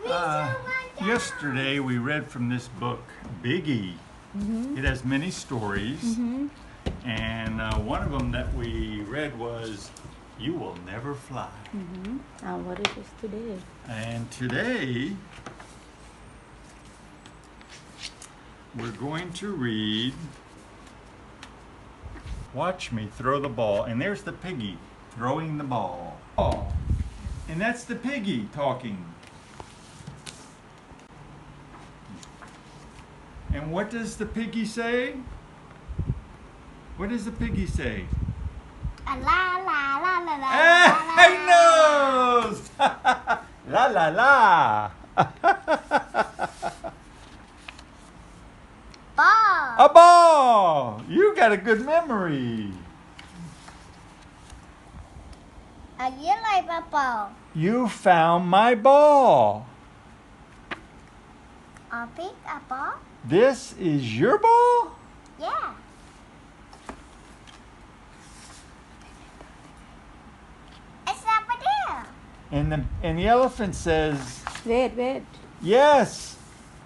Yesterday we read from this book, Biggie. It has many stories, and one of them that we read was, You Will Never Fly. What is this today? And today, we're going to read, Watch Me Throw the Ball. And there's the piggy throwing the ball. And that's the piggy talking. And what does the piggy say? What does the piggy say? La la la la la. He knows! La la la! Ball. A ball! You got a good memory. A yellow ball. You found my ball. A pick a ball. This is your ball? Yeah. It's over there. And the elephant says, Wait. Yes,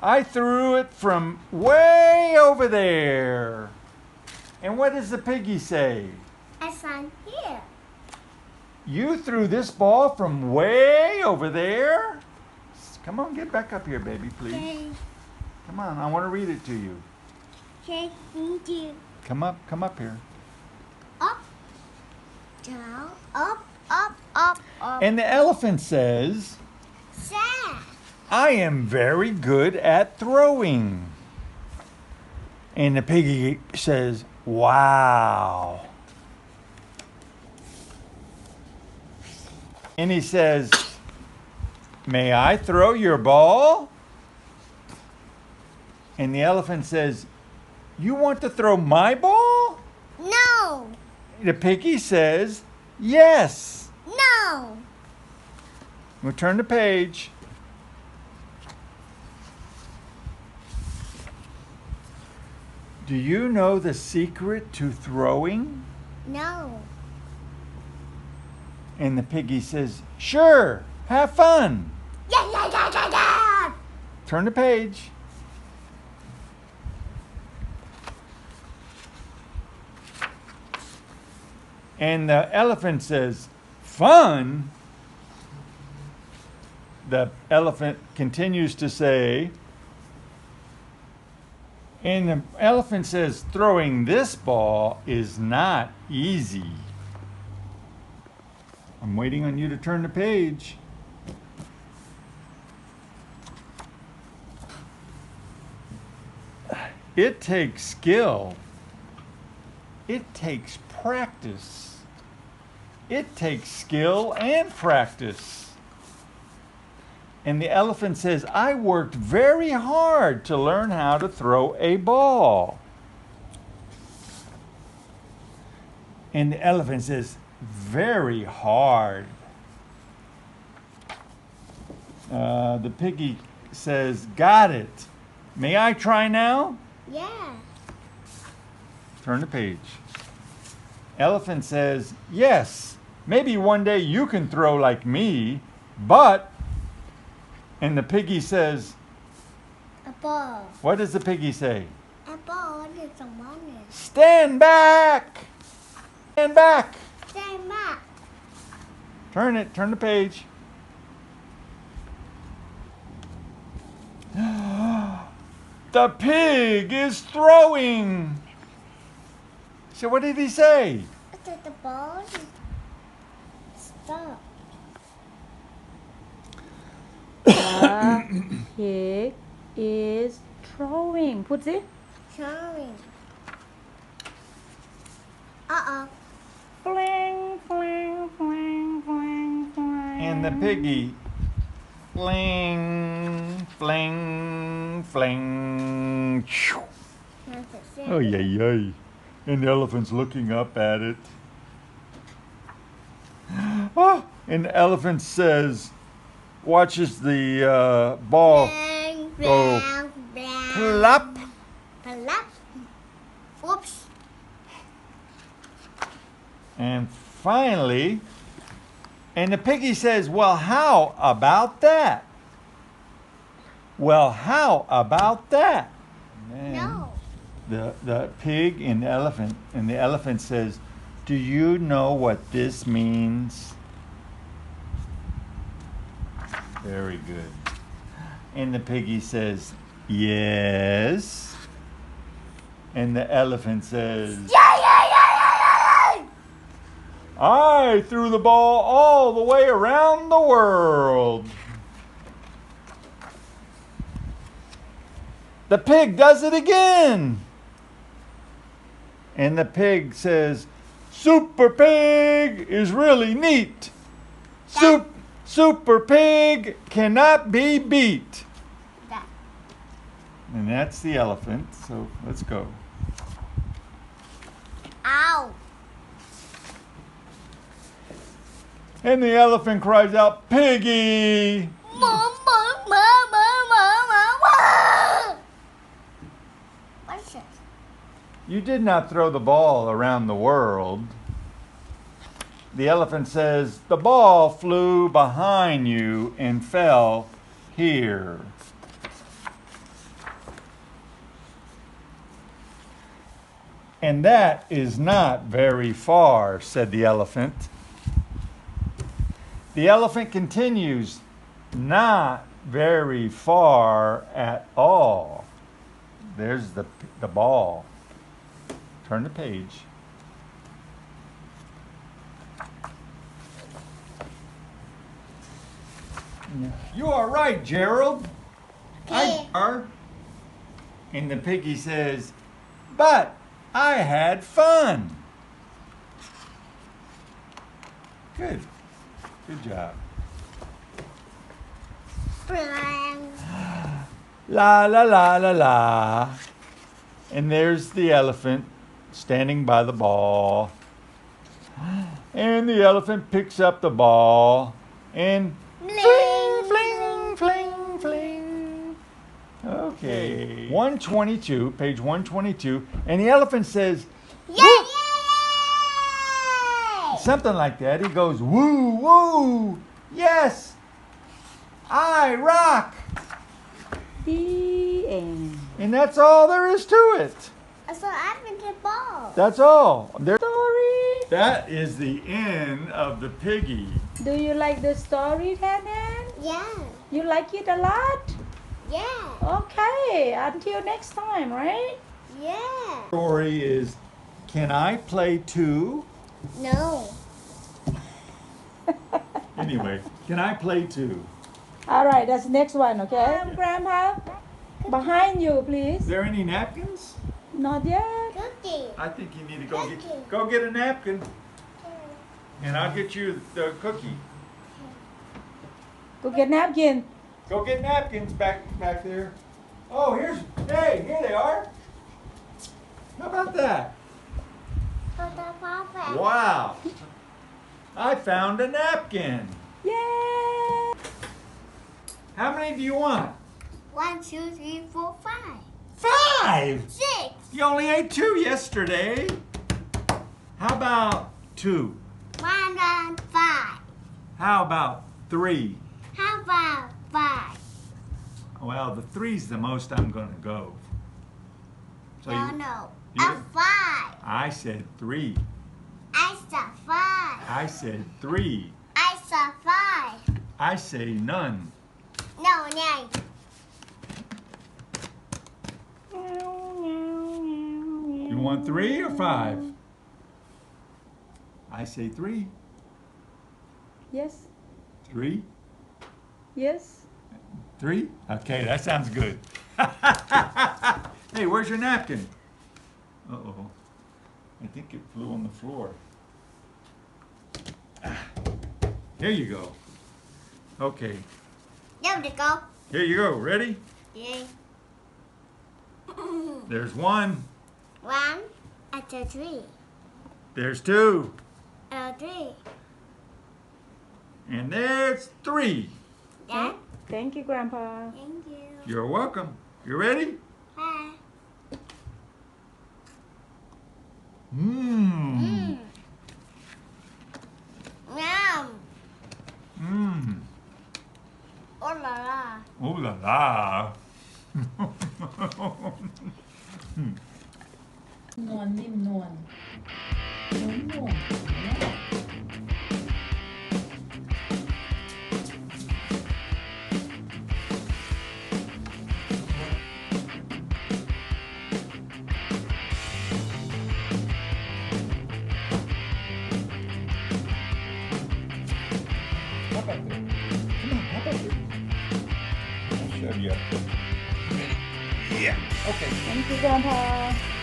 I threw it from way over there. And what does the piggy say? It's on here. You threw this ball from way over there? Come on, get back up here, baby, please. Okay. Come on, I want to read it to you. Okay, thank you. Come up here. Up, down, up. And the elephant says, Sad. I am very good at throwing. And the piggy says, Wow. And he says, May I throw your ball? And the elephant says, You want to throw my ball? No. The piggy says, Yes. No. We'll turn the page. Do you know the secret to throwing? No. And the piggy says, Sure, have fun. Yeah. Turn the page. And the elephant says, Fun? The elephant continues to say, and the elephant says, Throwing this ball is not easy. I'm waiting on you to turn the page. It takes skill. It takes practice. It takes skill and practice. And the elephant says, I worked very hard to learn how to throw a ball. And the elephant says, very hard. The piggy says, got it. May I try now? Yeah. Turn the page. Elephant says, yes, maybe one day you can throw like me, but... And the piggy says, A ball. what does the piggy say? A ball is a money. Stand back! Stand back! Stand back. Turn the page. The pig is throwing. So what did he say? The ball is stop. The pig is throwing. พูดสิ Sorry. Uh-oh. Fling, fling, fling, fling, fling. And the piggy, fling, fling, fling. That's it. Oh, yay, yay. And the elephant's looking up at it. Oh, and the elephant says, watches the ball Bang, go bang, bang. plop. Plop. Oops. And finally, and the piggy says, well, how about that? Well, how about that? And No. the pig and the elephant says, do you know what this means? Very good. And the piggy says, yes. And the elephant says, I threw the ball all the way around the world. The pig does it again. And the pig says, Super Pig is really neat. Super Pig cannot be beat. That. And that's the elephant, so let's go. Ow. And the elephant cries out, Piggy! Mom. What's this? You did not throw the ball around the world. The elephant says, the ball flew behind you and fell here. And that is not very far, said the elephant. The elephant continues, not very far at all. There's the ball. Turn the page. You are right, Gerald. I are. And the piggy says, but I had fun. Good. Good job. La la la la la. And there's the elephant standing by the ball. And the elephant picks up the ball and fling, fling, fling, fling. Okay. 122, page 122. And the elephant says, Yay! something like that. He goes, woo, woo. Yes, I rock. The end. And that's all there is to it. So I think the ball. That's all. Story. That is the end of the piggy. Do you like the story, Tan? Yeah. You like it a lot? Yeah. Okay, until next time, right? Yeah. Story is, can I play too? No. Anyway, can I play too? All right, that's the next one, okay? Grandpa, behind you, please. Is there any napkins? Not yet. Cookie. I think you need to go get a napkin. And I'll get you the cookie. Go get napkin. Go get napkins back there. Oh, here they are. How about that? Wow. I found a napkin. Yay! How many do you want? 1, 2, 3, 4, 5. 5. 6. You only ate 2 yesterday. How about 2? 1 and 5. How about 3? How about 5? Well, the 3's the most I'm going to go. So No. you- A 5. I said 3. I saw 5. I said 3. I saw 5. I say none. No. You want 3 or 5? I say 3. Yes. 3? Yes. 3? Okay, that sounds good. Hey, where's your napkin? Uh-oh. I think it flew on the floor. Here you go. Okay. There we go. Here you go. Ready? Yeah. There's 1. 1 and 2, 3. There's 2. 3. And there's 3. Dad. Thank you, Grandpa. Thank you. You're welcome. You ready? Bye. Mmm. Yum. Mmm. Oh la la. Oh la la. นวลนิ่มนวลนวลHop up there. Come on, hop up there. I'll show you. Yeah. Okay. Thank you, Grandpa.